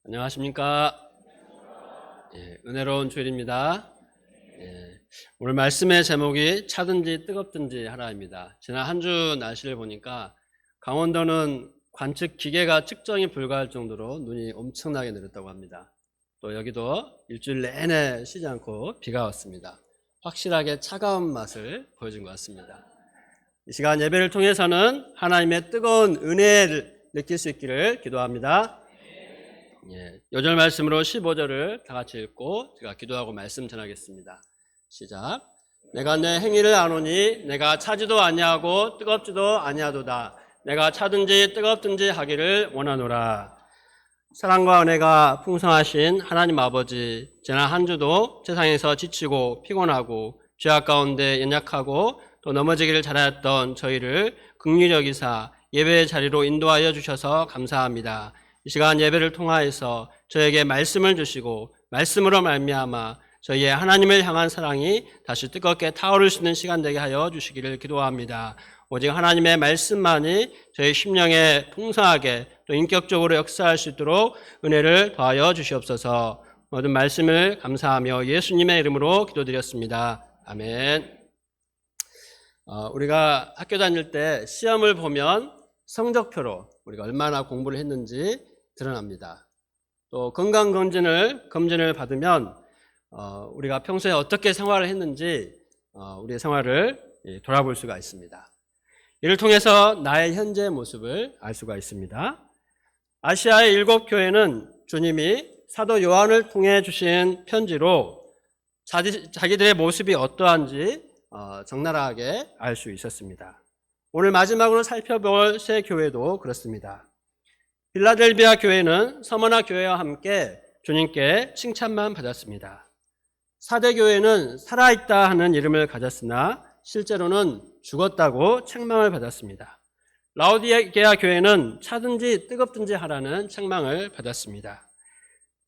안녕하십니까? 은혜로운 주일입니다. 오늘 말씀의 제목이 차든지 뜨겁든지 하라입니다. 지난 한 주 날씨를 보니까 강원도는 관측 기계가 측정이 불가할 정도로 눈이 엄청나게 내렸다고 합니다. 또 여기도 일주일 내내 쉬지 않고 비가 왔습니다. 확실하게 차가운 맛을 보여준 것 같습니다. 이 시간 예배를 통해서는 하나님의 뜨거운 은혜를 느낄 수 있기를 기도합니다. 요절 말씀으로 15절을 다 같이 읽고 제가 기도하고 말씀 전하겠습니다. 시작. 내가 내 행위를 아노니 내가 차지도 아니하고 뜨겁지도 아니하도다. 내가 차든지 뜨겁든지 하기를 원하노라. 사랑과 은혜가 풍성하신 하나님 아버지, 지난 한 주도 세상에서 지치고 피곤하고 죄악 가운데 연약하고 또 넘어지기를 잘하였던 저희를 긍휼히 여기사 예배의 자리로 인도하여 주셔서 감사합니다. 이 시간 예배를 통하여서 저에게 말씀을 주시고 말씀으로 말미암아 저희의 하나님을 향한 사랑이 다시 뜨겁게 타오를 수 있는 시간 되게 하여 주시기를 기도합니다. 오직 하나님의 말씀만이 저희 심령에 풍성하게 또 인격적으로 역사할 수 있도록 은혜를 더하여 주시옵소서. 모든 말씀을 감사하며 예수님의 이름으로 기도드렸습니다. 아멘. 우리가 학교 다닐 때 시험을 보면 성적표로 우리가 얼마나 공부를 했는지 드러납니다. 또 검진을 받으면 우리가 평소에 어떻게 생활을 했는지 우리의 생활을 돌아볼 수가 있습니다. 이를 통해서 나의 현재 모습을 알 수가 있습니다. 아시아의 7교회는 주님이 사도 요한을 통해 주신 편지로 자기들의 모습이 어떠한지 적나라하게 알 수 있었습니다. 오늘 마지막으로 살펴볼 세 교회도 그렇습니다. 빌라델비아 교회는 서머나 교회와 함께 주님께 칭찬만 받았습니다. 사대 교회는 살아있다 하는 이름을 가졌으나 실제로는 죽었다고 책망을 받았습니다. 라오디게아 교회는 차든지 뜨겁든지 하라는 책망을 받았습니다.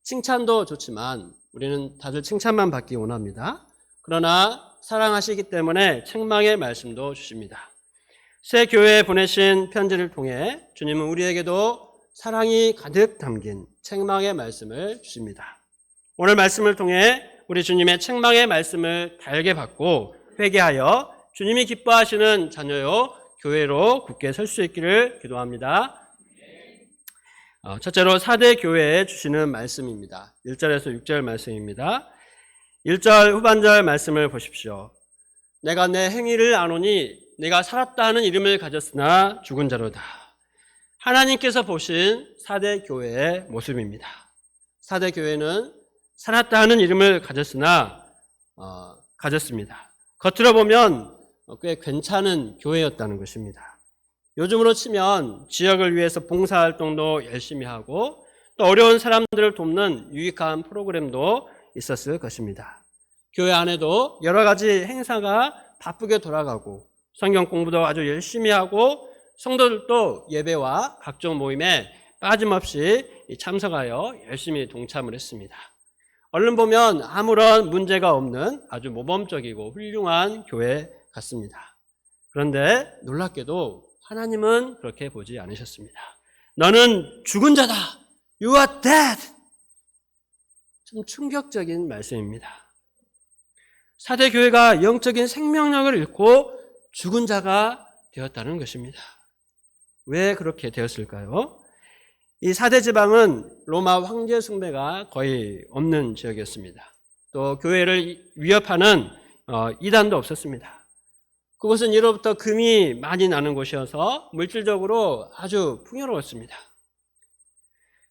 칭찬도 좋지만 우리는 다들 칭찬만 받기 원합니다. 그러나 사랑하시기 때문에 책망의 말씀도 주십니다. 새 교회에 보내신 편지를 통해 주님은 우리에게도 사랑이 가득 담긴 책망의 말씀을 주십니다. 오늘 말씀을 통해 우리 주님의 책망의 말씀을 달게 받고 회개하여 주님이 기뻐하시는 자녀요 교회로 굳게 설 수 있기를 기도합니다. 첫째로 사대 교회에 주시는 말씀입니다. 1절에서 6절 말씀입니다. 1절 후반절 말씀을 보십시오. 내가 내 행위를 아노니 내가 살았다 하는 이름을 가졌으나 죽은 자로다. 하나님께서 보신 사대 교회의 모습입니다. 사대 교회는 살았다 하는 이름을 가졌습니다. 겉으로 보면 꽤 괜찮은 교회였다는 것입니다. 요즘으로 치면 지역을 위해서 봉사활동도 열심히 하고 또 어려운 사람들을 돕는 유익한 프로그램도 있었을 것입니다. 교회 안에도 여러 가지 행사가 바쁘게 돌아가고 성경 공부도 아주 열심히 하고 성도들도 예배와 각종 모임에 빠짐없이 참석하여 열심히 동참을 했습니다. 얼른 보면 아무런 문제가 없는 아주 모범적이고 훌륭한 교회 같습니다. 그런데 놀랍게도 하나님은 그렇게 보지 않으셨습니다. 너는 죽은 자다. You are dead. 좀 충격적인 말씀입니다. 사대 교회가 영적인 생명력을 잃고 죽은 자가 되었다는 것입니다. 왜 그렇게 되었을까요? 이 사대 지방은 로마 황제 숭배가 거의 없는 지역이었습니다. 또 교회를 위협하는 이단도 없었습니다. 그곳은 예로부터 금이 많이 나는 곳이어서 물질적으로 아주 풍요로웠습니다.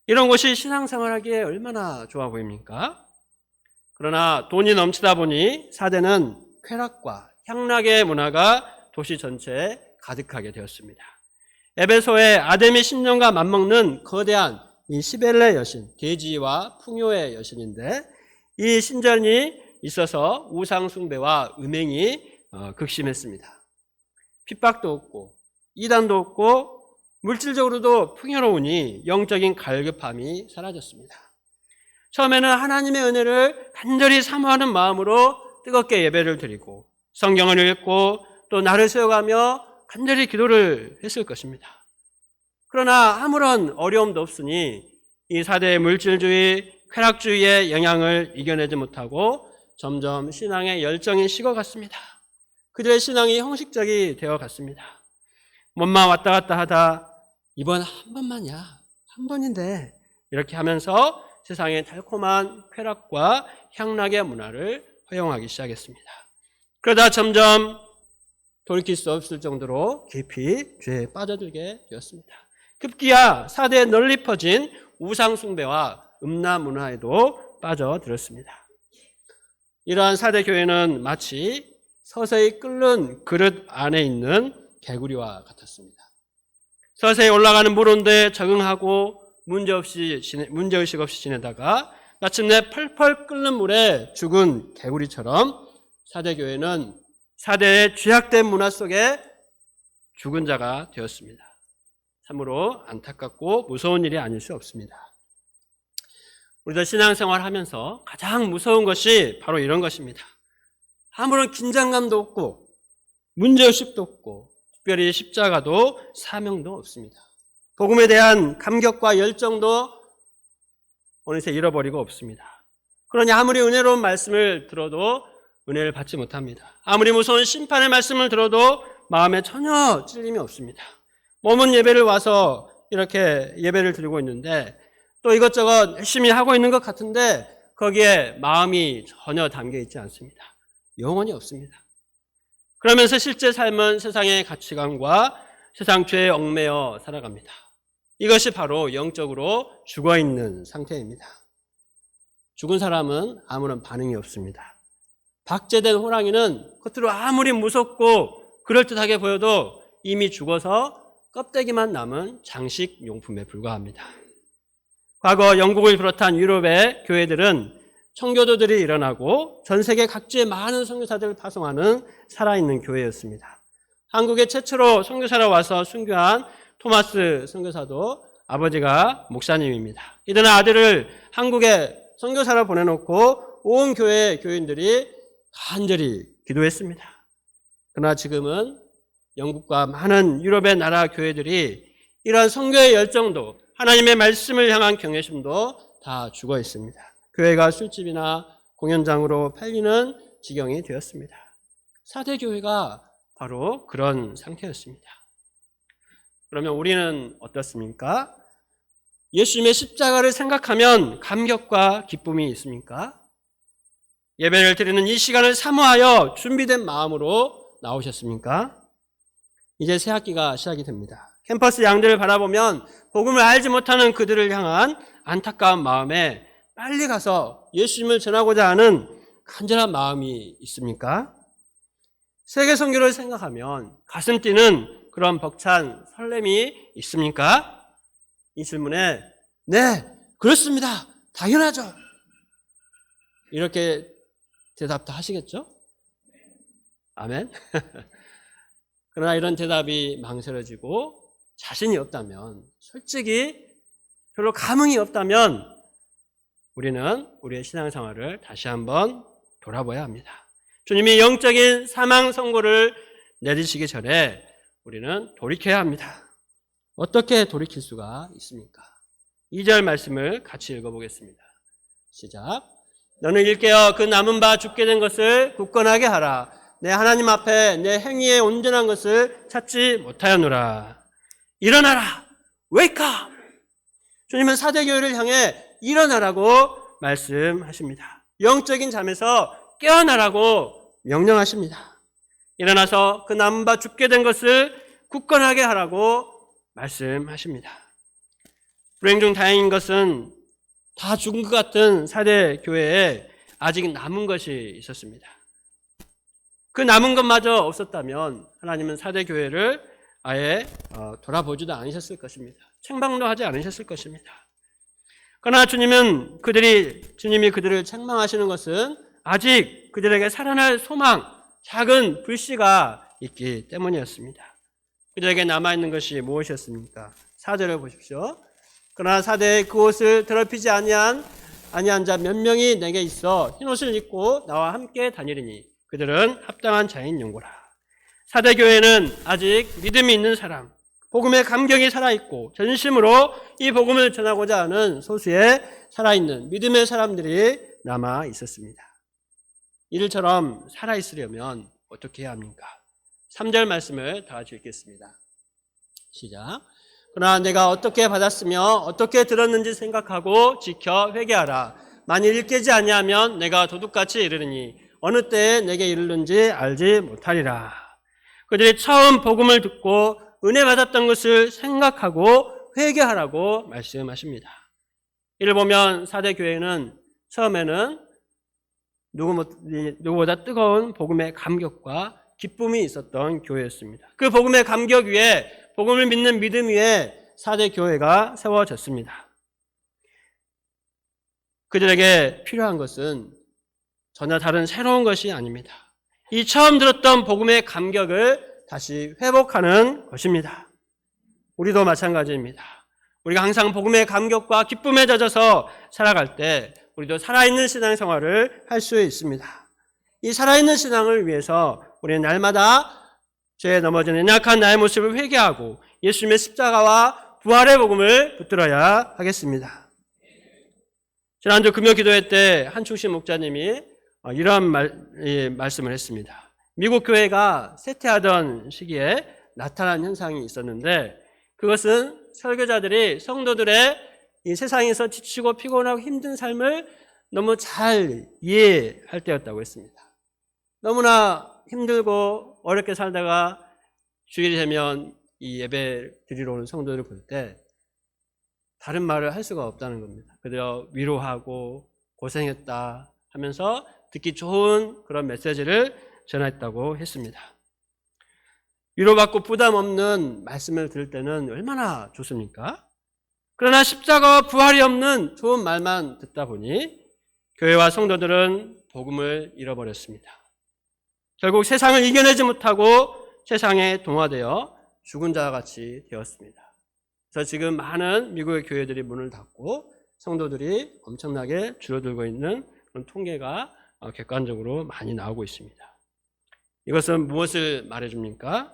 이런 곳이 신앙생활하기에 얼마나 좋아 보입니까? 그러나 돈이 넘치다 보니 사대는 쾌락과 향락의 문화가 도시 전체에 가득하게 되었습니다. 에베소의 아데미 신전과 맞먹는 거대한 이 시벨레 여신, 대지와 풍요의 여신인데 이 신전이 있어서 우상 숭배와 음행이 극심했습니다. 핍박도 없고 이단도 없고 물질적으로도 풍요로우니 영적인 갈급함이 사라졌습니다. 처음에는 하나님의 은혜를 간절히 사모하는 마음으로 뜨겁게 예배를 드리고 성경을 읽고 또 나를 세워가며 간절히 기도를 했을 것입니다. 그러나 아무런 어려움도 없으니 이 4대의 물질주의, 쾌락주의의 영향을 이겨내지 못하고 점점 신앙의 열정이 식어갔습니다. 그들의 신앙이 형식적이 되어갔습니다. 몸만 왔다 갔다 하다 이번 한 번만이야, 한 번인데 이렇게 하면서 세상의 달콤한 쾌락과 향락의 문화를 허용하기 시작했습니다. 그러다 점점 돌이킬 수 없을 정도로 깊이 죄에 빠져들게 되었습니다. 급기야 4대에 널리 퍼진 우상 숭배와 음란 문화에도 빠져들었습니다. 이러한 4대 교회는 마치 서서히 끓는 그릇 안에 있는 개구리와 같았습니다. 서서히 올라가는 물 온도에 적응하고 문제의식 없이 지내다가 마침내 펄펄 끓는 물에 죽은 개구리처럼 4대 교회는 4대의 죄악된 문화 속에 죽은 자가 되었습니다. 참으로 안타깝고 무서운 일이 아닐 수 없습니다. 우리도 신앙생활 하면서 가장 무서운 것이 바로 이런 것입니다. 아무런 긴장감도 없고 문제의식도 없고 특별히 십자가도 사명도 없습니다. 복음에 대한 감격과 열정도 어느새 잃어버리고 없습니다. 그러니 아무리 은혜로운 말씀을 들어도 은혜를 받지 못합니다. 아무리 무서운 심판의 말씀을 들어도 마음에 전혀 찔림이 없습니다. 머문 예배를 와서 이렇게 예배를 드리고 있는데 또 이것저것 열심히 하고 있는 것 같은데 거기에 마음이 전혀 담겨 있지 않습니다. 영혼이 없습니다. 그러면서 실제 삶은 세상의 가치관과 세상 죄에 얽매여 살아갑니다. 이것이 바로 영적으로 죽어있는 상태입니다. 죽은 사람은 아무런 반응이 없습니다. 박제된 호랑이는 겉으로 아무리 무섭고 그럴듯하게 보여도 이미 죽어서 껍데기만 남은 장식 용품에 불과합니다. 과거 영국을 비롯한 유럽의 교회들은 청교도들이 일어나고 전 세계 각지에 많은 선교사들을 파송하는 살아있는 교회였습니다. 한국에 최초로 선교사로 와서 순교한 토마스 선교사도 아버지가 목사님입니다. 이들은 아들을 한국에 선교사로 보내놓고 온 교회 교인들이 간절히 기도했습니다. 그러나 지금은 영국과 많은 유럽의 나라 교회들이 이러한 선교의 열정도 하나님의 말씀을 향한 경외심도 다 죽어 있습니다. 교회가 술집이나 공연장으로 팔리는 지경이 되었습니다. 4대 교회가 바로 그런 상태였습니다. 그러면 우리는 어떻습니까? 예수님의 십자가를 생각하면 감격과 기쁨이 있습니까? 예배를 드리는 이 시간을 사모하여 준비된 마음으로 나오셨습니까? 이제 새 학기가 시작이 됩니다. 캠퍼스 양들을 바라보면 복음을 알지 못하는 그들을 향한 안타까운 마음에 빨리 가서 예수님을 전하고자 하는 간절한 마음이 있습니까? 세계 선교를 생각하면 가슴 뛰는 그런 벅찬 설렘이 있습니까? 이 질문에 네, 그렇습니다. 당연하죠. 이렇게 대답도 하시겠죠? 아멘. 그러나 이런 대답이 망설여지고 자신이 없다면, 솔직히 별로 감흥이 없다면 우리는 우리의 신앙생활을 다시 한번 돌아봐야 합니다. 주님이 영적인 사망 선고를 내리시기 전에 우리는 돌이켜야 합니다. 어떻게 돌이킬 수가 있습니까? 2절 말씀을 같이 읽어보겠습니다. 시작. 너는 일깨어 그 남은 바 죽게 된 것을 굳건하게 하라. 내 하나님 앞에 내 행위에 온전한 것을 찾지 못하였노라. 일어나라. Wake up. 주님은 4대 교회를 향해 일어나라고 말씀하십니다. 영적인 잠에서 깨어나라고 명령하십니다. 일어나서 그 남은 바 죽게 된 것을 굳건하게 하라고 말씀하십니다. 불행 중 다행인 것은 다 죽은 것 같은 4대 교회에 아직 남은 것이 있었습니다. 그 남은 것마저 없었다면 하나님은 4대 교회를 아예 돌아보지도 않으셨을 것입니다. 책망도 하지 않으셨을 것입니다. 그러나 주님이 그들을 책망하시는 것은 아직 그들에게 살아날 소망, 작은 불씨가 있기 때문이었습니다. 그들에게 남아있는 것이 무엇이었습니까? 4절을 보십시오. 그러나 4대에 그 옷을 더럽히지 아니한 자 몇 명이 내게 있어 흰옷을 입고 나와 함께 다니리니 그들은 합당한 자인 용고라. 4대 교회는 아직 믿음이 있는 사람, 복음의 감격이 살아있고 전심으로 이 복음을 전하고자 하는 소수의 살아있는 믿음의 사람들이 남아 있었습니다. 이들처럼 살아있으려면 어떻게 해야 합니까? 3절 말씀을 다 같이 읽겠습니다. 시작. 그러나 내가 어떻게 받았으며 어떻게 들었는지 생각하고 지켜 회개하라. 만일 일깨지 아니하면 내가 도둑같이 이르르니 어느 때에 내게 이르는지 알지 못하리라. 그들이 처음 복음을 듣고 은혜 받았던 것을 생각하고 회개하라고 말씀하십니다. 이를 보면 사대 교회는 처음에는 누구보다 뜨거운 복음의 감격과 기쁨이 있었던 교회였습니다. 그 복음의 감격 위에, 복음을 믿는 믿음 위에 사대 교회가 세워졌습니다. 그들에게 필요한 것은 전혀 다른 새로운 것이 아닙니다. 이 처음 들었던 복음의 감격을 다시 회복하는 것입니다. 우리도 마찬가지입니다. 우리가 항상 복음의 감격과 기쁨에 젖어서 살아갈 때 우리도 살아있는 신앙생활을 할 수 있습니다. 이 살아있는 신앙을 위해서 우리는 날마다 죄에 넘어진 연약한 나의 모습을 회개하고 예수님의 십자가와 부활의 복음을 붙들어야 하겠습니다. 지난주 금요 기도회 때 한충신 목사님이 이러한 말씀을 했습니다. 미국 교회가 쇠퇴하던 시기에 나타난 현상이 있었는데 그것은 설교자들이 성도들의 이 세상에서 지치고 피곤하고 힘든 삶을 너무 잘 이해할 때였다고 했습니다. 너무나 힘들고 어렵게 살다가 주일이 되면 이 예배 드리러 오는 성도들을 볼 때 다른 말을 할 수가 없다는 겁니다. 그저 위로하고 고생했다 하면서 듣기 좋은 그런 메시지를 전했다고 했습니다. 위로받고 부담 없는 말씀을 들을 때는 얼마나 좋습니까? 그러나 십자가와 부활이 없는 좋은 말만 듣다 보니 교회와 성도들은 복음을 잃어버렸습니다. 결국 세상을 이겨내지 못하고 세상에 동화되어 죽은 자와 같이 되었습니다. 그래서 지금 많은 미국의 교회들이 문을 닫고 성도들이 엄청나게 줄어들고 있는 그런 통계가 객관적으로 많이 나오고 있습니다. 이것은 무엇을 말해줍니까?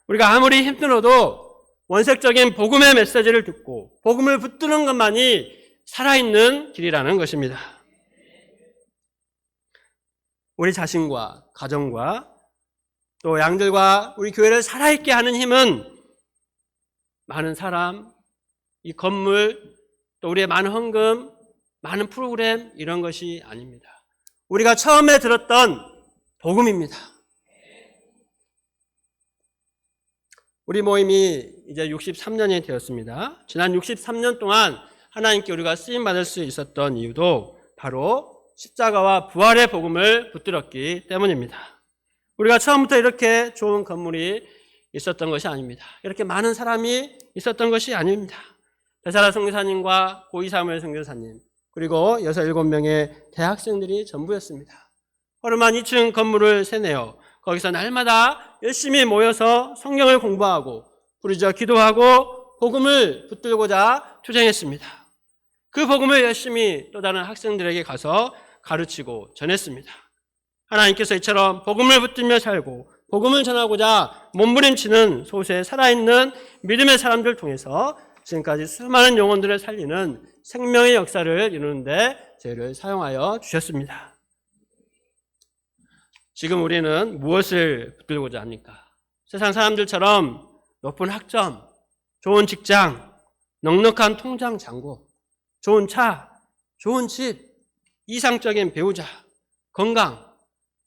우리가 아무리 힘들어도 원색적인 복음의 메시지를 듣고 복음을 붙드는 것만이 살아있는 길이라는 것입니다. 우리 자신과 가정과 또 양들과 우리 교회를 살아있게 하는 힘은 많은 사람, 이 건물, 또 우리의 많은 헌금, 많은 프로그램 이런 것이 아닙니다. 우리가 처음에 들었던 복음입니다. 우리 모임이 이제 63년이 되었습니다. 지난 63년 동안 하나님께 우리가 쓰임받을 수 있었던 이유도 바로 십자가와 부활의 복음을 붙들었기 때문입니다. 우리가 처음부터 이렇게 좋은 건물이 있었던 것이 아닙니다. 이렇게 많은 사람이 있었던 것이 아닙니다. 배사라 선교사님과 고이사무엘 선교사님 그리고 6, 7명의 대학생들이 전부였습니다. 허름한 2층 건물을 세내어 거기서 날마다 열심히 모여서 성경을 공부하고 부르짖어 기도하고 복음을 붙들고자 투쟁했습니다. 그 복음을 열심히 또 다른 학생들에게 가서 가르치고 전했습니다. 하나님께서 이처럼 복음을 붙들며 살고 복음을 전하고자 몸부림치는 소수의 살아있는 믿음의 사람들을 통해서 지금까지 수많은 영혼들을 살리는 생명의 역사를 이루는데 저희를 사용하여 주셨습니다. 지금 우리는 무엇을 붙들고자 합니까? 세상 사람들처럼 높은 학점, 좋은 직장, 넉넉한 통장 잔고, 좋은 차, 좋은 집, 이상적인 배우자, 건강,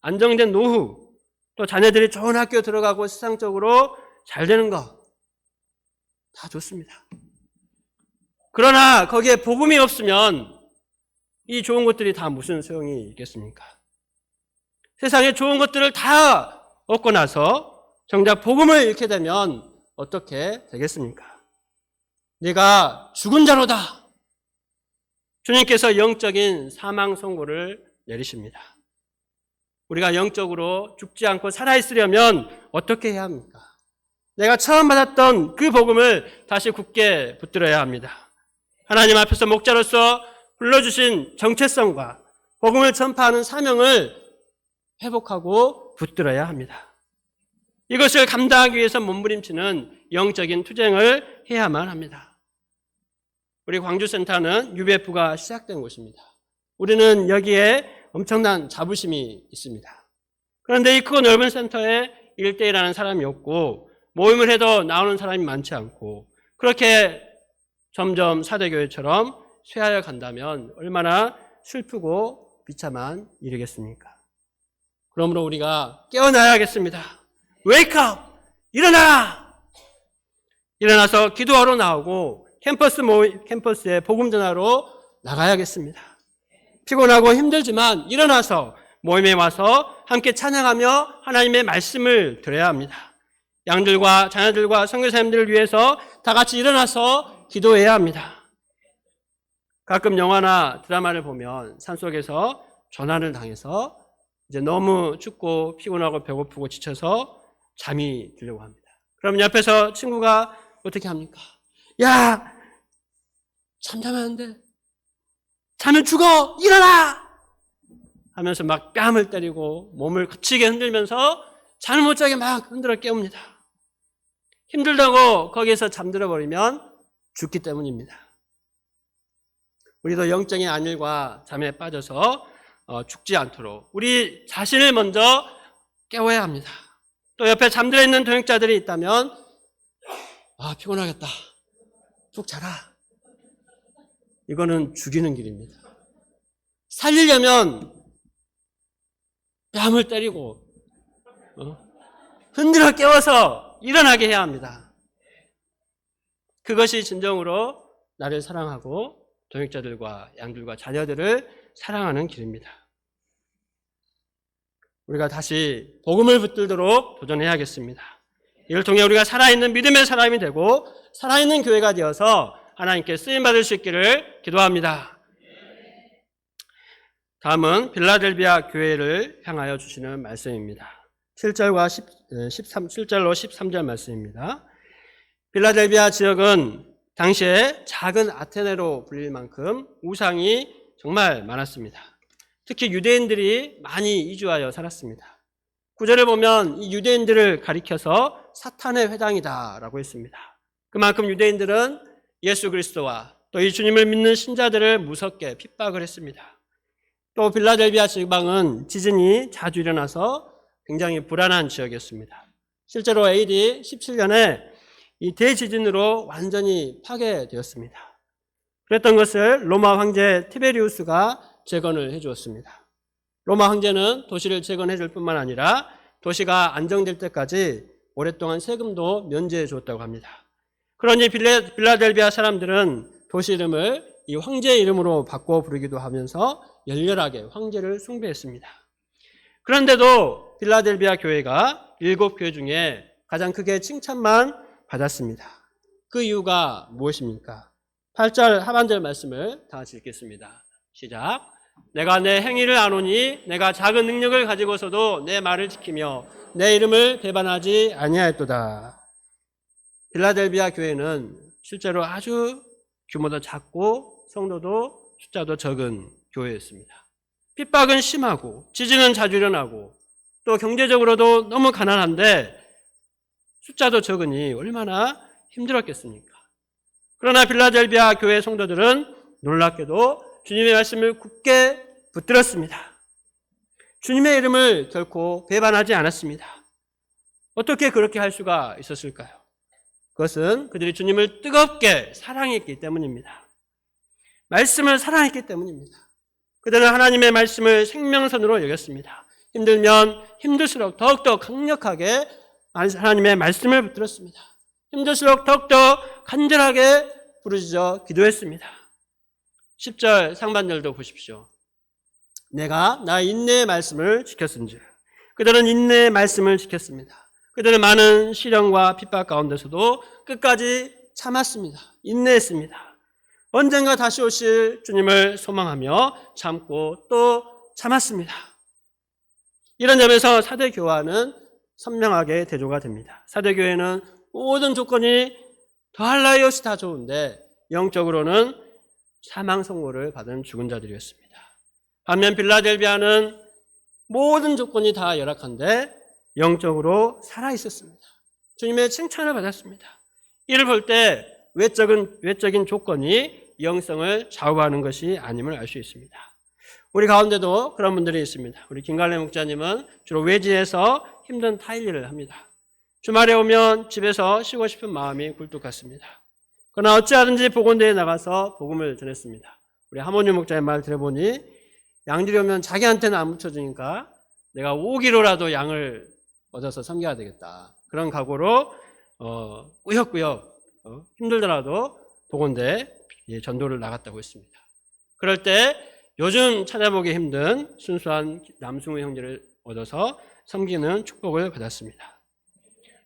안정된 노후, 또 자녀들이 좋은 학교 들어가고 세상적으로 잘 되는 거 다 좋습니다. 그러나 거기에 복음이 없으면 이 좋은 것들이 다 무슨 소용이 있겠습니까? 세상에 좋은 것들을 다 얻고 나서 정작 복음을 잃게 되면 어떻게 되겠습니까? 네가 죽은 자로다. 주님께서 영적인 사망 선고를 내리십니다. 우리가 영적으로 죽지 않고 살아있으려면 어떻게 해야 합니까? 내가 처음 받았던 그 복음을 다시 굳게 붙들어야 합니다. 하나님 앞에서 목자로서 불러주신 정체성과 복음을 전파하는 사명을 회복하고 붙들어야 합니다. 이것을 감당하기 위해서 몸부림치는 영적인 투쟁을 해야만 합니다. 우리 광주센터는 UBF가 시작된 곳입니다. 우리는 여기에 엄청난 자부심이 있습니다. 그런데 이 크고 넓은 센터에 1대1하는 사람이 없고 모임을 해도 나오는 사람이 많지 않고 그렇게 점점 사대교회처럼 쇠하여 간다면 얼마나 슬프고 비참한 일이겠습니까? 그러므로 우리가 깨어나야겠습니다. Wake up! 일어나라! 일어나서 기도하러 나오고 캠퍼스에 복음 전하러 나가야겠습니다. 피곤하고 힘들지만 일어나서 모임에 와서 함께 찬양하며 하나님의 말씀을 들어야 합니다. 양들과 자녀들과 선교사님들을 위해서 다 같이 일어나서 기도해야 합니다. 가끔 영화나 드라마를 보면 산속에서 전화를 당해서 이제 너무 춥고 피곤하고 배고프고 지쳐서 잠이 들려고 합니다. 그럼 옆에서 친구가 어떻게 합니까? 야, 잠자면 안 돼. 자면 죽어! 일어나! 하면서 막 뺨을 때리고 몸을 거치게 흔들면서 잠을 못 자게 막 흔들어 깨웁니다. 힘들다고 거기에서 잠들어 버리면 죽기 때문입니다. 우리도 영적인 안일과 잠에 빠져서 죽지 않도록 우리 자신을 먼저 깨워야 합니다. 또 옆에 잠들어 있는 동역자들이 있다면 피곤하겠다. 푹 자라. 이거는 죽이는 길입니다. 살리려면 뺨을 때리고 흔들어 깨워서 일어나게 해야 합니다. 그것이 진정으로 나를 사랑하고 동역자들과 양들과 자녀들을 사랑하는 길입니다. 우리가 다시 복음을 붙들도록 도전해야겠습니다. 이를 통해 우리가 살아있는 믿음의 사람이 되고 살아있는 교회가 되어서 하나님께 쓰임받을 수 있기를 기도합니다. 다음은 빌라델비아 교회를 향하여 주시는 말씀입니다. 7절로 13절 말씀입니다. 빌라델비아 지역은 당시에 작은 아테네로 불릴 만큼 우상이 정말 많았습니다. 특히 유대인들이 많이 이주하여 살았습니다. 9절을 보면 이 유대인들을 가리켜서 사탄의 회당이다라고 했습니다. 그만큼 유대인들은 예수 그리스도와 또 이 주님을 믿는 신자들을 무섭게 핍박을 했습니다. 또 빌라델비아 지방은 지진이 자주 일어나서 굉장히 불안한 지역이었습니다. 실제로 AD 17년에 이 대지진으로 완전히 파괴되었습니다. 그랬던 것을 로마 황제 티베리우스가 재건을 해주었습니다. 로마 황제는 도시를 재건해 줄 뿐만 아니라 도시가 안정될 때까지 오랫동안 세금도 면제해 주었다고 합니다. 그러니 빌라델비아 사람들은 도시 이름을 이 황제의 이름으로 바꿔 부르기도 하면서 열렬하게 황제를 숭배했습니다. 그런데도 빌라델비아 교회가 7교회 중에 가장 크게 칭찬만 받았습니다. 그 이유가 무엇입니까? 8절 하반절 말씀을 다 같이 읽겠습니다. 시작. 내가 내 행위를 아노니 내가 작은 능력을 가지고서도 내 말을 지키며 내 이름을 배반하지 아니하였도다. 빌라델비아 교회는 실제로 아주 규모도 작고 성도도 숫자도 적은 교회였습니다. 핍박은 심하고 지진은 자주 일어나고 또 경제적으로도 너무 가난한데 숫자도 적으니 얼마나 힘들었겠습니까? 그러나 빌라델비아 교회 성도들은 놀랍게도 주님의 말씀을 굳게 붙들었습니다. 주님의 이름을 결코 배반하지 않았습니다. 어떻게 그렇게 할 수가 있었을까요? 그것은 그들이 주님을 뜨겁게 사랑했기 때문입니다. 말씀을 사랑했기 때문입니다. 그들은 하나님의 말씀을 생명선으로 여겼습니다. 힘들면 힘들수록 더욱더 강력하게 하나님의 말씀을 붙들었습니다. 힘들수록 더욱더 간절하게 부르짖어 기도했습니다. 10절 상반절도 보십시오. 내가 나의 인내의 말씀을 지켰은즉. 그들은 인내의 말씀을 지켰습니다. 그들은 많은 시련과 핍박 가운데서도 끝까지 참았습니다. 인내했습니다. 언젠가 다시 오실 주님을 소망하며 참고 또 참았습니다. 이런 점에서 사대교화는 선명하게 대조가 됩니다. 사대교회는 모든 조건이 더할 나위 없이 다 좋은데 영적으로는 사망 선고를 받은 죽은 자들이었습니다. 반면 빌라델비아는 모든 조건이 다 열악한데 영적으로 살아있었습니다. 주님의 칭찬을 받았습니다. 이를 볼 때 외적인 조건이 영성을 좌우하는 것이 아님을 알 수 있습니다. 우리 가운데도 그런 분들이 있습니다. 우리 김갈래 목자님은 주로 외지에서 힘든 타일일을 합니다. 주말에 오면 집에서 쉬고 싶은 마음이 굴뚝 같습니다. 그러나 어찌하든지 복원대에 나가서 복음을 전했습니다. 우리 하모니 목자의 말 들어보니 양들이 오면 자기한테는 안 묻혀주니까 내가 5kg라도 양을 얻어서 섬겨야 되겠다. 그런 각오로 꾸역꾸역 힘들더라도 복원대 전도를 나갔다고 했습니다. 그럴 때 요즘 찾아보기 힘든 순수한 남승우 형제를 얻어서 섬기는 축복을 받았습니다.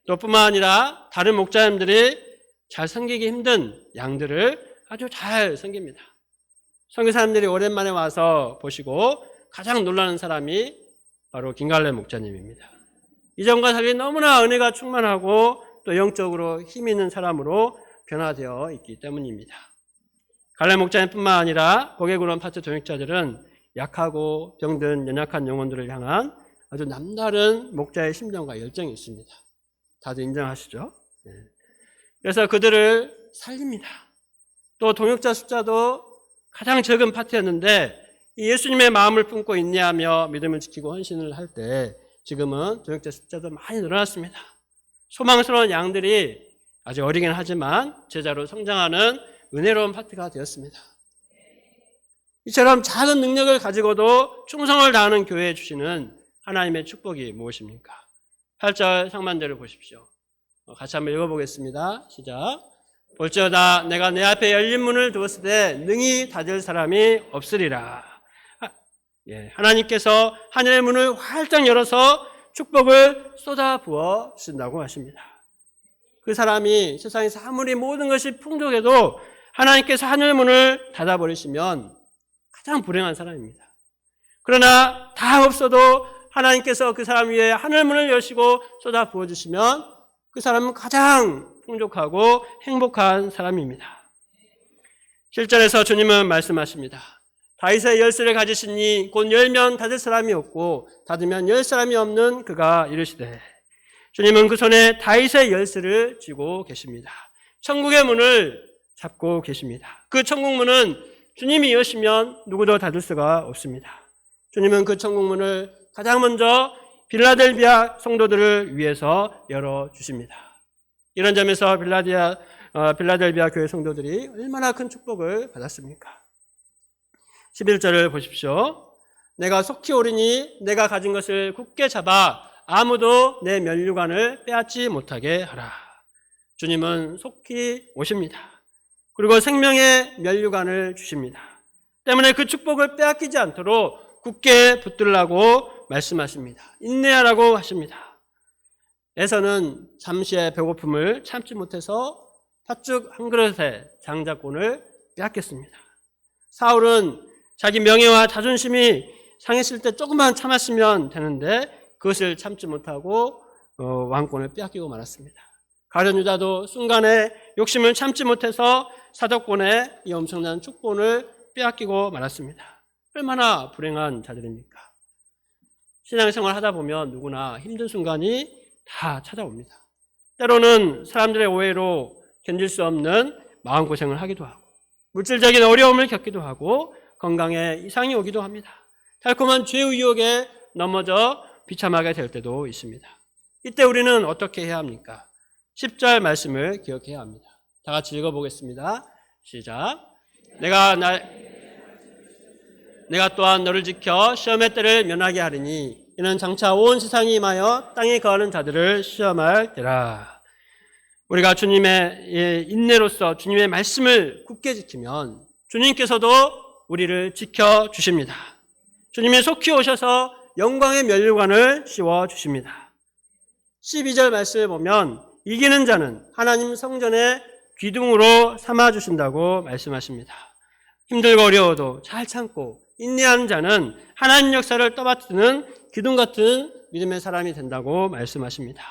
또 뿐만 아니라 다른 목자님들이 잘 섬기기 힘든 양들을 아주 잘 섬깁니다. 선교사님들이 오랜만에 와서 보시고 가장 놀라는 사람이 바로 김갈래 목자님입니다. 이전과 달리 너무나 은혜가 충만하고 또 영적으로 힘 있는 사람으로 변화되어 있기 때문입니다. 갈래 목자님뿐만 아니라 고객으론 파트 동역자들은 약하고 병든 연약한 영혼들을 향한 아주 남다른 목자의 심정과 열정이 있습니다. 다들 인정하시죠? 네. 그래서 그들을 살립니다. 또 동역자 숫자도 가장 적은 파트였는데 예수님의 마음을 품고 인내하며 믿음을 지키고 헌신을 할 때 지금은 동역자 숫자도 많이 늘어났습니다. 소망스러운 양들이 아직 어리긴 하지만 제자로 성장하는 은혜로운 파트가 되었습니다. 이처럼 작은 능력을 가지고도 충성을 다하는 교회에 주시는 하나님의 축복이 무엇입니까? 8절 상반절을 보십시오. 같이 한번 읽어보겠습니다. 시작. 볼지어다 내가 내 앞에 열린 문을 두었을 때 능히 닫을 사람이 없으리라. 하나님께서 하늘의 문을 활짝 열어서 축복을 쏟아부어 주신다고 하십니다. 그 사람이 세상에서 아무리 모든 것이 풍족해도 하나님께서 하늘 문을 닫아버리시면 가장 불행한 사람입니다. 그러나 다 없어도 하나님께서 그 사람 위에 하늘 문을 여시고 쏟아 부어주시면 그 사람은 가장 풍족하고 행복한 사람입니다. 7절에서 주님은 말씀하십니다. 다윗의 열쇠를 가지시니 곧 열면 닫을 사람이 없고 닫으면 열 사람이 없는 그가 이르시되 주님은 그 손에 다윗의 열쇠를 쥐고 계십니다. 천국의 문을 잡고 계십니다. 그 천국 문은 주님이 여시면 누구도 닫을 수가 없습니다. 주님은 그 천국 문을 가장 먼저 빌라델비아 성도들을 위해서 열어주십니다. 이런 점에서 빌라델비아 교회 성도들이 얼마나 큰 축복을 받았습니까? 11절을 보십시오. 내가 속히 오리니 내가 가진 것을 굳게 잡아 아무도 내 면류관을 빼앗지 못하게 하라. 주님은 속히 오십니다. 그리고 생명의 면류관을 주십니다. 때문에 그 축복을 빼앗기지 않도록 굳게 붙들라고 말씀하십니다. 인내하라고 하십니다. 에서는 잠시의 배고픔을 참지 못해서 팥죽 한 그릇의 장자권을 빼앗겼습니다. 사울은 자기 명예와 자존심이 상했을 때 조금만 참았으면 되는데 그것을 참지 못하고 왕권을 빼앗기고 말았습니다. 가룟 유다도 순간에 욕심을 참지 못해서 사도권의 이 엄청난 축복을 빼앗기고 말았습니다. 얼마나 불행한 자들입니까? 신앙생활 하다 보면 누구나 힘든 순간이 다 찾아옵니다. 때로는 사람들의 오해로 견딜 수 없는 마음고생을 하기도 하고 물질적인 어려움을 겪기도 하고 건강에 이상이 오기도 합니다. 달콤한 죄의 유혹에 넘어져 비참하게 될 때도 있습니다. 이때 우리는 어떻게 해야 합니까? 10절 말씀을 기억해야 합니다. 다 같이 읽어보겠습니다. 시작. 내가 또한 너를 지켜 시험의 때를 면하게 하리니 이는 장차 온 세상이 임하여 땅에 거하는 자들을 시험할 때라. 우리가 주님의 인내로서 주님의 말씀을 굳게 지키면 주님께서도 우리를 지켜주십니다. 주님이 속히 오셔서 영광의 면류관을 씌워주십니다. 12절 말씀을 보면 이기는 자는 하나님 성전의 기둥으로 삼아주신다고 말씀하십니다. 힘들고 어려워도 잘 참고 인내하는 자는 하나님 역사를 떠받드는 기둥 같은 믿음의 사람이 된다고 말씀하십니다.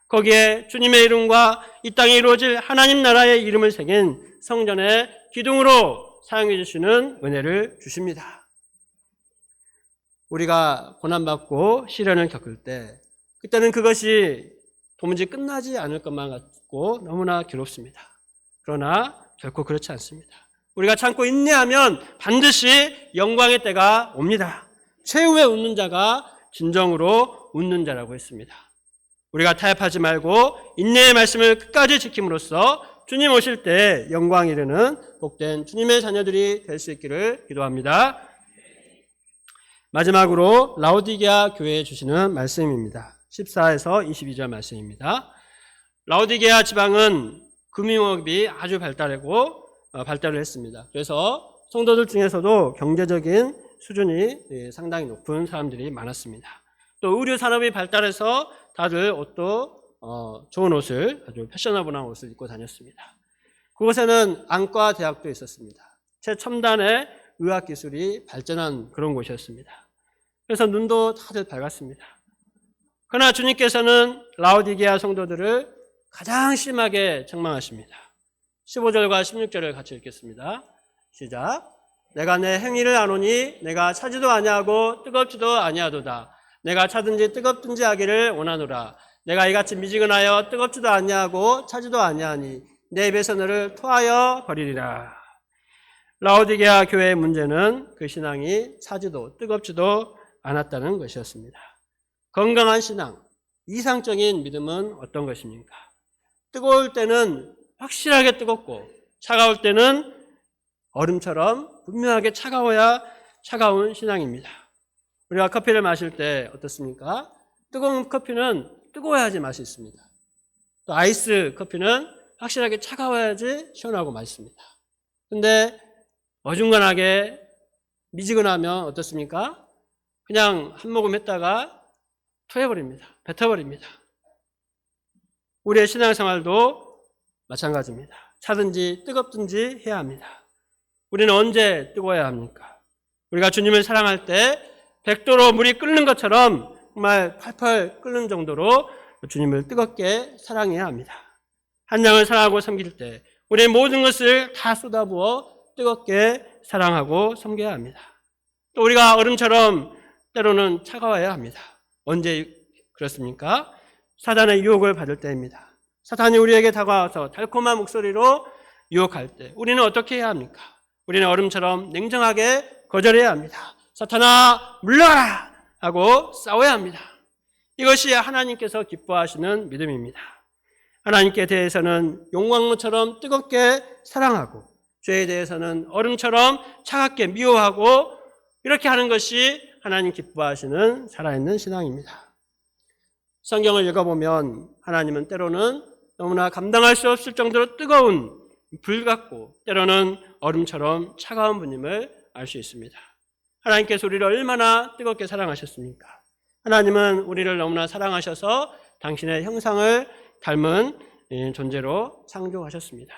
거기에 주님의 이름과 이 땅에 이루어질 하나님 나라의 이름을 새긴 성전의 기둥으로 사용해 주시는 은혜를 주십니다. 우리가 고난받고 시련을 겪을 때 그때는 그것이 도무지 끝나지 않을 것만 같고 너무나 괴롭습니다. 그러나 결코 그렇지 않습니다. 우리가 참고 인내하면 반드시 영광의 때가 옵니다. 최후에 웃는 자가 진정으로 웃는 자라고 했습니다. 우리가 타협하지 말고 인내의 말씀을 끝까지 지킴으로써 주님 오실 때 영광 이르는 복된 주님의 자녀들이 될 수 있기를 기도합니다. 마지막으로 라오디게아 교회에 주시는 말씀입니다. 14에서 22절 말씀입니다. 라오디게아 지방은 금융업이 아주 발달을 했습니다. 그래서 성도들 중에서도 경제적인 수준이 상당히 높은 사람들이 많았습니다. 또 의류 산업이 발달해서 다들 옷도 좋은 옷을, 아주 패셔너블한 옷을 입고 다녔습니다. 그곳에는 안과 대학도 있었습니다. 최첨단의 의학 기술이 발전한 그런 곳이었습니다. 그래서 눈도 다들 밝았습니다. 그러나 주님께서는 라오디게아 성도들을 가장 심하게 책망하십니다. 15절과 16절을 같이 읽겠습니다. 시작. 내가 내 행위를 아노니 내가 차지도 아니하고 뜨겁지도 아니하도다. 내가 차든지 뜨겁든지 하기를 원하노라. 내가 이같이 미지근하여 뜨겁지도 아니하고 차지도 아니하니 내 입에서 너를 토하여 버리리라. 라오디게아 교회의 문제는 그 신앙이 차지도 뜨겁지도 않았다는 것이었습니다. 건강한 신앙, 이상적인 믿음은 어떤 것입니까? 뜨거울 때는 확실하게 뜨겁고 차가울 때는 얼음처럼 분명하게 차가워야 차가운 신앙입니다. 우리가 커피를 마실 때 어떻습니까? 뜨거운 커피는 뜨거워야지 맛이 있습니다. 또 아이스 커피는 확실하게 차가워야지 시원하고 맛있습니다. 근데 어중간하게 미지근하면 어떻습니까? 그냥 한 모금 했다가 토해버립니다. 뱉어버립니다. 우리의 신앙생활도 마찬가지입니다. 차든지 뜨겁든지 해야 합니다. 우리는 언제 뜨거워야 합니까? 우리가 주님을 사랑할 때 100도로 물이 끓는 것처럼 정말 팔팔 끓는 정도로 주님을 뜨겁게 사랑해야 합니다. 한 양을 사랑하고 섬길 때 우리의 모든 것을 다 쏟아부어 뜨겁게 사랑하고 섬겨야 합니다. 또 우리가 얼음처럼 때로는 차가워야 합니다. 언제 그렇습니까? 사단의 유혹을 받을 때입니다. 사탄이 우리에게 다가와서 달콤한 목소리로 유혹할 때 우리는 어떻게 해야 합니까? 우리는 얼음처럼 냉정하게 거절해야 합니다. 사탄아 물러가라 하고 싸워야 합니다. 이것이 하나님께서 기뻐하시는 믿음입니다. 하나님께 대해서는 용광로처럼 뜨겁게 사랑하고 죄에 대해서는 얼음처럼 차갑게 미워하고 이렇게 하는 것이 하나님 기뻐하시는 살아있는 신앙입니다. 성경을 읽어보면 하나님은 때로는 너무나 감당할 수 없을 정도로 뜨거운 불 같고 때로는 얼음처럼 차가운 분임을 알 수 있습니다. 하나님께서 우리를 얼마나 뜨겁게 사랑하셨습니까? 하나님은 우리를 너무나 사랑하셔서 당신의 형상을 닮은 존재로 창조하셨습니다.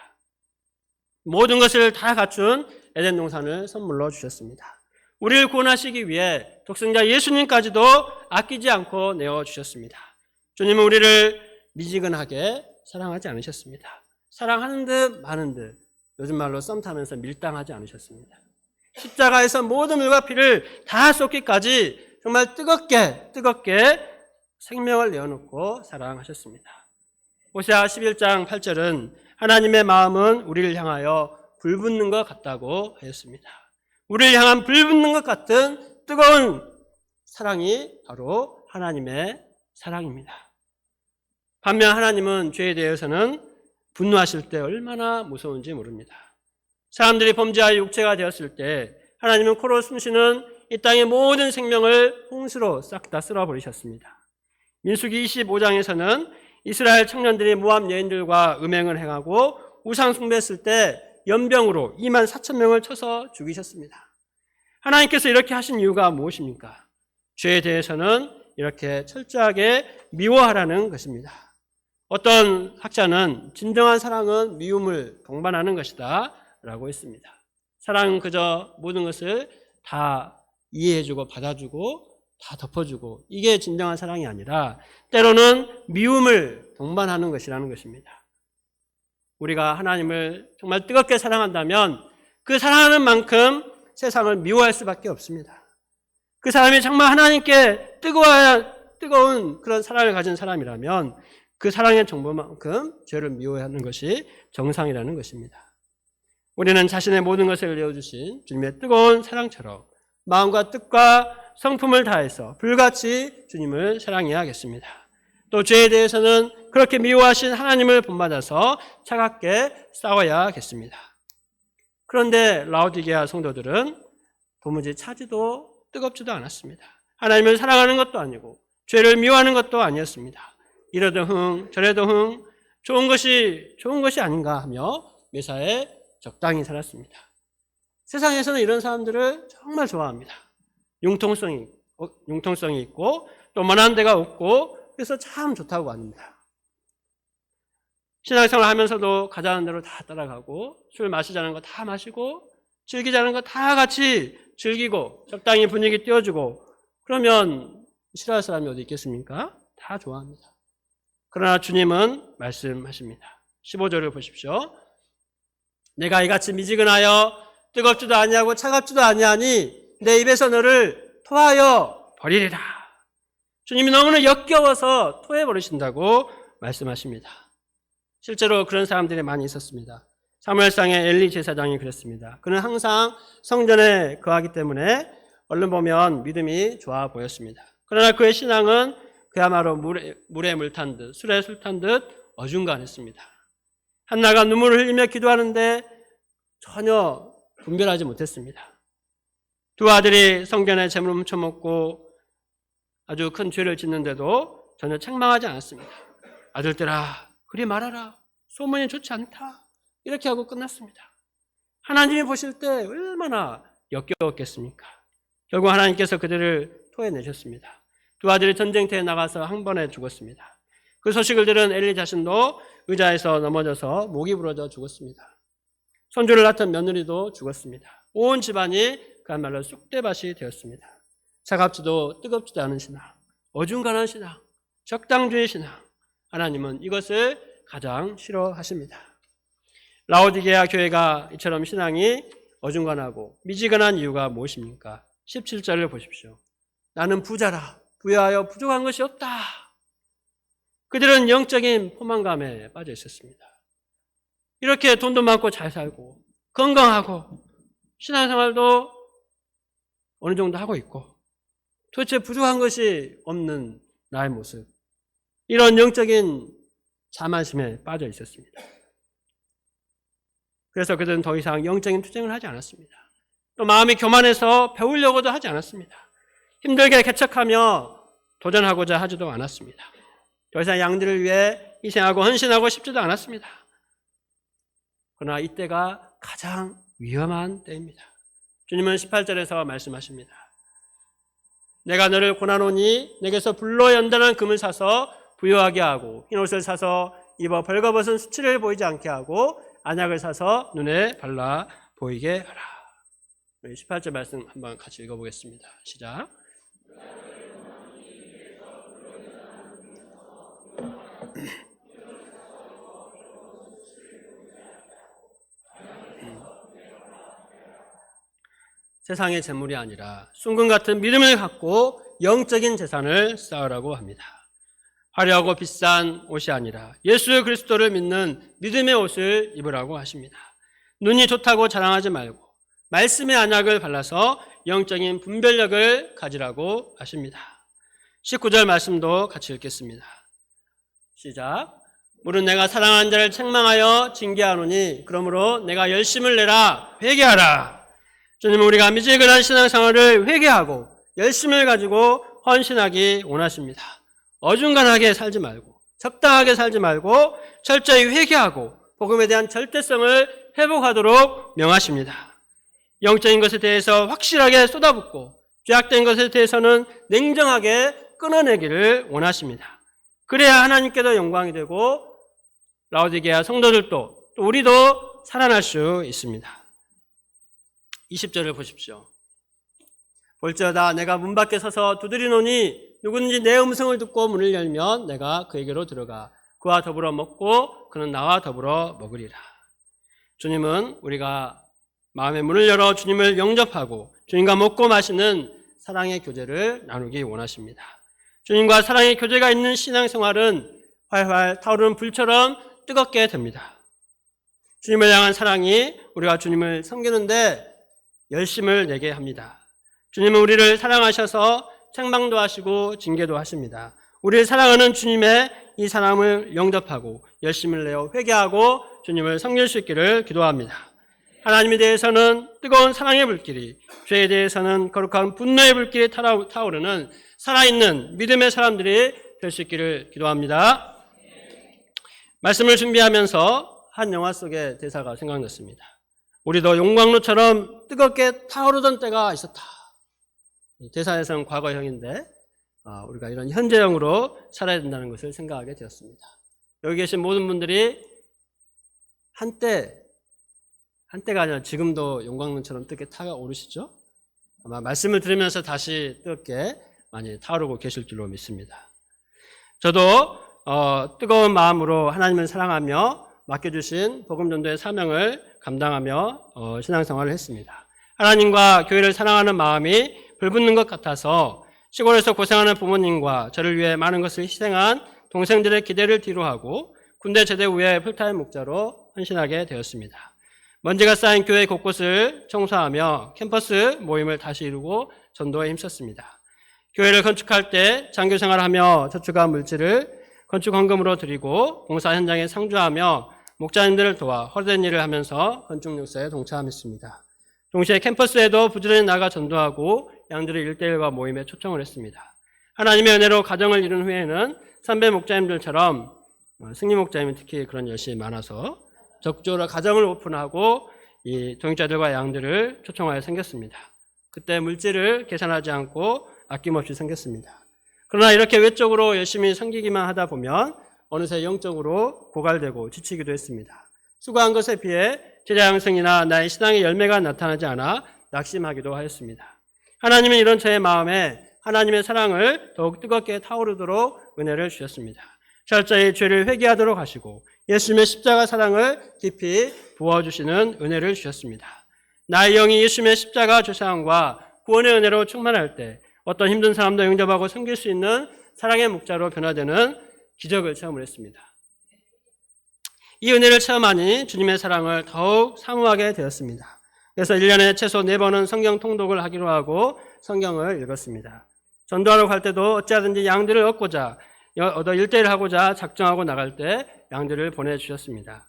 모든 것을 다 갖춘 에덴 동산을 선물로 주셨습니다. 우리를 구원하시기 위해 독생자 예수님까지도 아끼지 않고 내어주셨습니다. 주님은 우리를 미지근하게 사랑하지 않으셨습니다. 사랑하는 듯 마는 듯 요즘 말로 썸 타면서 밀당하지 않으셨습니다. 십자가에서 모든 물과 피를 다 쏟기까지 정말 뜨겁게 생명을 내어놓고 사랑하셨습니다. 호세아 11장 8절은 하나님의 마음은 우리를 향하여 불붙는 것 같다고 하였습니다. 우리를 향한 불붙는 것 같은 뜨거운 사랑이 바로 하나님의 사랑입니다. 반면 하나님은 죄에 대해서는 분노하실 때 얼마나 무서운지 모릅니다. 사람들이 범죄하여 육체가 되었을 때 하나님은 코로 숨쉬는 이 땅의 모든 생명을 홍수로 싹 다 쓸어버리셨습니다. 민수기 25장에서는 이스라엘 청년들이 모압 여인들과 음행을 행하고 우상 숭배했을 때 연병으로 2만 4천 명을 쳐서 죽이셨습니다. 하나님께서 이렇게 하신 이유가 무엇입니까? 죄에 대해서는 이렇게 철저하게 미워하라는 것입니다. 어떤 학자는 진정한 사랑은 미움을 동반하는 것이다 라고 했습니다. 사랑은 그저 모든 것을 다 이해해주고 받아주고 다 덮어주고 이게 진정한 사랑이 아니라 때로는 미움을 동반하는 것이라는 것입니다. 우리가 하나님을 정말 뜨겁게 사랑한다면 그 사랑하는 만큼 세상을 미워할 수밖에 없습니다. 그 사람이 정말 하나님께 뜨거운 그런 사랑을 가진 사람이라면 그 사랑의 정도만큼 죄를 미워하는 것이 정상이라는 것입니다. 우리는 자신의 모든 것을 내어주신 주님의 뜨거운 사랑처럼 마음과 뜻과 성품을 다해서 불같이 주님을 사랑해야겠습니다. 또 죄에 대해서는 그렇게 미워하신 하나님을 본받아서 차갑게 싸워야겠습니다. 그런데 라오디게아 성도들은 도무지 차지도 뜨겁지도 않았습니다. 하나님을 사랑하는 것도 아니고 죄를 미워하는 것도 아니었습니다. 이러도 흥 저래도 흥 좋은 것이 아닌가 하며 매사에 적당히 살았습니다. 세상에서는 이런 사람들을 정말 좋아합니다. 융통성이 있고 또 만한 데가 없고 그래서 참 좋다고 합니다. 신앙생활 하면서도 가자는 대로 다 따라가고 술 마시자는 거 다 마시고 즐기자는 거 다 같이 즐기고 적당히 분위기 띄워주고 그러면 싫어할 사람이 어디 있겠습니까? 다 좋아합니다. 그러나 주님은 말씀하십니다. 15절을 보십시오. 내가 이같이 미지근하여 뜨겁지도 아니하고 차갑지도 아니하니 내 입에서 너를 토하여 버리리라. 주님이 너무나 역겨워서 토해버리신다고 말씀하십니다. 실제로 그런 사람들이 많이 있었습니다. 사무엘상의 엘리 제사장이 그랬습니다. 그는 항상 성전에 거하기 때문에 얼른 보면 믿음이 좋아 보였습니다. 그러나 그의 신앙은 그야말로 물에 물 탄 듯 술에 술 탄 듯 어중간했습니다. 한나가 눈물을 흘리며 기도하는데 전혀 분별하지 못했습니다. 두 아들이 성전에 재물을 훔쳐먹고 아주 큰 죄를 짓는데도 전혀 책망하지 않았습니다. 아들들아 그리 말하라 소문이 좋지 않다 이렇게 하고 끝났습니다. 하나님이 보실 때 얼마나 역겨웠겠습니까? 결국 하나님께서 그들을 토해내셨습니다. 두 아들이 전쟁터에 나가서 한 번에 죽었습니다. 그 소식을 들은 엘리 자신도 의자에서 넘어져서 목이 부러져 죽었습니다. 손주를 낳던 며느리도 죽었습니다. 온 집안이 그야말로 쑥대밭이 되었습니다. 차갑지도 뜨겁지도 않은 신앙, 어중간한 신앙, 적당주의 신앙. 하나님은 이것을 가장 싫어하십니다. 라오디게아 교회가 이처럼 신앙이 어중간하고 미지근한 이유가 무엇입니까? 17절을 보십시오. 나는 부자라 부여하여 부족한 것이 없다. 그들은 영적인 포만감에 빠져 있었습니다. 이렇게 돈도 많고 잘 살고 건강하고 신앙생활도 어느 정도 하고 있고 도대체 부족한 것이 없는 나의 모습, 이런 영적인 자만심에 빠져 있었습니다. 그래서 그들은 더 이상 영적인 투쟁을 하지 않았습니다. 또 마음이 교만해서 배우려고도 하지 않았습니다. 힘들게 개척하며 도전하고자 하지도 않았습니다. 더 이상 양들을 위해 희생하고 헌신하고 싶지도 않았습니다. 그러나 이때가 가장 위험한 때입니다. 주님은 18절에서 말씀하십니다. 내가 너를 고난오니 내게서 불로 연단한 금을 사서 부요하게 하고 흰옷을 사서 입어 벌거벗은 수치를 보이지 않게 하고 안약을 사서 눈에 발라 보이게 하라. 18절 말씀 한번 같이 읽어보겠습니다. 시작. 세상의 재물이 아니라 순금 같은 믿음을 갖고 영적인 재산을 쌓으라고 합니다. 화려하고 비싼 옷이 아니라 예수 그리스도를 믿는 믿음의 옷을 입으라고 하십니다. 눈이 좋다고 자랑하지 말고 말씀의 안약을 발라서 영적인 분별력을 가지라고 하십니다. 19절 말씀도 같이 읽겠습니다. 시작. 물은 내가 사랑하는 자를 책망하여 징계하노니 그러므로 내가 열심을 내라 회개하라. 주님은 우리가 미지근한 신앙생활을 회개하고 열심을 가지고 헌신하기 원하십니다. 어중간하게 살지 말고 적당하게 살지 말고 철저히 회개하고 복음에 대한 절대성을 회복하도록 명하십니다. 영적인 것에 대해서 확실하게 쏟아붓고 죄악된 것에 대해서는 냉정하게 끊어내기를 원하십니다. 그래야 하나님께도 영광이 되고 라오디게아 성도들도 또 우리도 살아날 수 있습니다. 20절을 보십시오. 볼지어다 내가 문 밖에 서서 두드리노니 누구든지 내 음성을 듣고 문을 열면 내가 그에게로 들어가 그와 더불어 먹고 그는 나와 더불어 먹으리라. 주님은 우리가 마음의 문을 열어 주님을 영접하고 주님과 먹고 마시는 사랑의 교제를 나누기 원하십니다. 주님과 사랑의 교제가 있는 신앙생활은 활활 타오르는 불처럼 뜨겁게 됩니다. 주님을 향한 사랑이 우리가 주님을 섬기는데 열심을 내게 합니다. 주님은 우리를 사랑하셔서 책망도 하시고 징계도 하십니다. 우리를 사랑하는 주님의 이 사랑을 영접하고 열심을 내어 회개하고 주님을 섬길 수 있기를 기도합니다. 하나님에 대해서는 뜨거운 사랑의 불길이, 죄에 대해서는 거룩한 분노의 불길이 타오르는 살아있는 믿음의 사람들이 될 수 있기를 기도합니다. 말씀을 준비하면서 한 영화 속의 대사가 생각났습니다. 우리도 용광로처럼 뜨겁게 타오르던 때가 있었다. 대사에서는 과거형인데 우리가 이런 현재형으로 살아야 된다는 것을 생각하게 되었습니다. 여기 계신 모든 분들이 한때가 아니라 지금도 용광로처럼 뜨겁게 타오르시죠? 아마 말씀을 들으면서 다시 뜨겁게 많이 타오르고 계실 줄로 믿습니다. 저도 뜨거운 마음으로 하나님을 사랑하며 맡겨주신 복음전도의 사명을 감당하며 신앙생활을 했습니다. 하나님과 교회를 사랑하는 마음이 불붙는 것 같아서 시골에서 고생하는 부모님과 저를 위해 많은 것을 희생한 동생들의 기대를 뒤로하고 군대 제대 후에 풀타임 목자로 헌신하게 되었습니다. 먼지가 쌓인 교회 곳곳을 청소하며 캠퍼스 모임을 다시 이루고 전도에 힘썼습니다. 교회를 건축할 때 장교 생활하며 저축한 물질을 건축 헌금으로 드리고 봉사 현장에 상주하며 목자님들을 도와 허된 일을 하면서 건축 역사에 동참했습니다. 동시에 캠퍼스에도 부지런히 나가 전도하고 양들의 1대1과 모임에 초청을 했습니다. 하나님의 은혜로 가정을 이룬 후에는 선배 목자님들처럼 승리 목자님은 특히 그런 열심이 많아서 적극적으로 가정을 오픈하고 이 동역자들과 양들을 초청하여 생겼습니다. 그때 물질을 계산하지 않고 아낌없이 생겼습니다. 그러나 이렇게 외적으로 열심히 섬기기만 하다 보면 어느새 영적으로 고갈되고 지치기도 했습니다. 수고한 것에 비해 제자 양성이나 나의 신앙의 열매가 나타나지 않아 낙심하기도 하였습니다. 하나님은 이런 저의 마음에 하나님의 사랑을 더욱 뜨겁게 타오르도록 은혜를 주셨습니다. 철저히 죄를 회개하도록 하시고 예수님의 십자가 사랑을 깊이 부어주시는 은혜를 주셨습니다. 나의 영이 예수님의 십자가 조상과 구원의 은혜로 충만할 때 어떤 힘든 사람도 영접하고 섬길 수 있는 사랑의 목자로 변화되는 기적을 체험을 했습니다. 이 은혜를 체험하니 주님의 사랑을 더욱 사모하게 되었습니다. 그래서 1년에 최소 4번은 성경 통독을 하기로 하고 성경을 읽었습니다. 전도하러 갈 때도 어찌하든지 양들을 얻고자 1대1 하고자 작정하고 나갈 때 양들을 보내주셨습니다.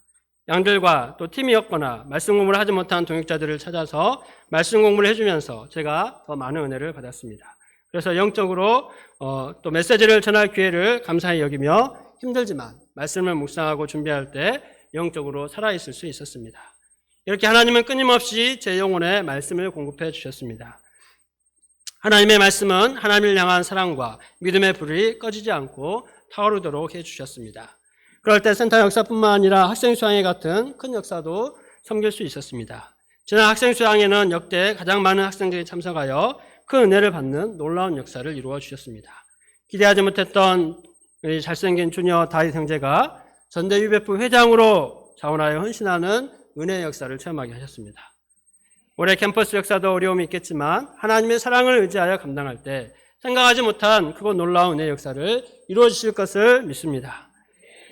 양들과 또 팀이 없거나 말씀 공부를 하지 못한 동역자들을 찾아서 말씀 공부를 해주면서 제가 더 많은 은혜를 받았습니다. 그래서 영적으로 또 메시지를 전할 기회를 감사히 여기며 힘들지만 말씀을 묵상하고 준비할 때 영적으로 살아있을 수 있었습니다. 이렇게 하나님은 끊임없이 제 영혼에 말씀을 공급해 주셨습니다. 하나님의 말씀은 하나님을 향한 사랑과 믿음의 불이 꺼지지 않고 타오르도록 해주셨습니다. 그럴 때 센터 역사뿐만 아니라 학생 수양회 같은 큰 역사도 섬길 수 있었습니다. 지난 학생 수양회는 역대 가장 많은 학생들이 참석하여 큰 은혜를 받는 놀라운 역사를 이루어 주셨습니다. 기대하지 못했던 우리 잘생긴 주니어 다윗 형제가 전대 UBF 회장으로 자원하여 헌신하는 은혜의 역사를 체험하게 하셨습니다. 올해 캠퍼스 역사도 어려움이 있겠지만 하나님의 사랑을 의지하여 감당할 때 생각하지 못한 크고 놀라운 은혜의 역사를 이루어 주실 것을 믿습니다.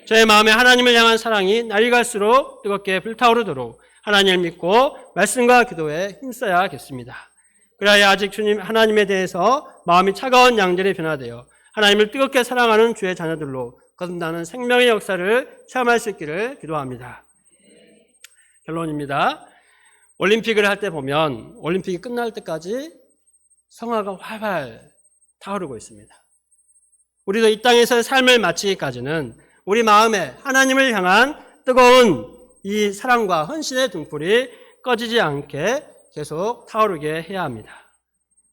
저의 마음에 하나님을 향한 사랑이 날이 갈수록 뜨겁게 불타오르도록 하나님을 믿고 말씀과 기도에 힘써야겠습니다. 그래야 아직 주님 하나님에 대해서 마음이 차가운 양들이 변화되어 하나님을 뜨겁게 사랑하는 주의 자녀들로 거듭나는 생명의 역사를 체험할 수 있기를 기도합니다. 결론입니다. 올림픽을 할 때 보면 올림픽이 끝날 때까지 성화가 활활 타오르고 있습니다. 우리도 이 땅에서의 삶을 마치기까지는 우리 마음에 하나님을 향한 뜨거운 이 사랑과 헌신의 등불이 꺼지지 않게 계속 타오르게 해야 합니다.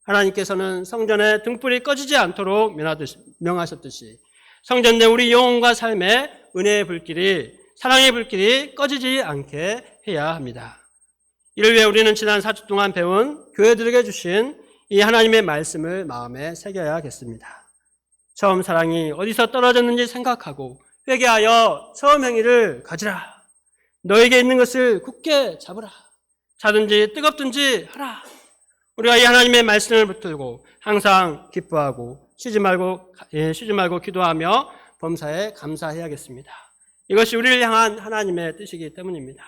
하나님께서는 성전에 등불이 꺼지지 않도록 명하셨듯이 성전 내 우리 영혼과 삶의 은혜의 불길이, 사랑의 불길이 꺼지지 않게 해야 합니다. 이를 위해 우리는 지난 4주 동안 배운 교회들에게 주신 이 하나님의 말씀을 마음에 새겨야겠습니다. 처음 사랑이 어디서 떨어졌는지 생각하고 회개하여 처음 행위를 가지라. 너에게 있는 것을 굳게 잡으라. 차든지 뜨겁든지 하라. 우리가 이 하나님의 말씀을 붙들고 항상 기뻐하고 쉬지 말고 기도하며 범사에 감사해야겠습니다. 이것이 우리를 향한 하나님의 뜻이기 때문입니다.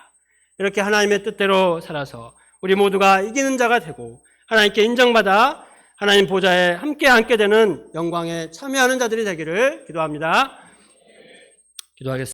이렇게 하나님의 뜻대로 살아서 우리 모두가 이기는 자가 되고 하나님께 인정받아 하나님 보좌에 함께 앉게 되는 영광에 참여하는 자들이 되기를 기도합니다. 기도하겠습니다.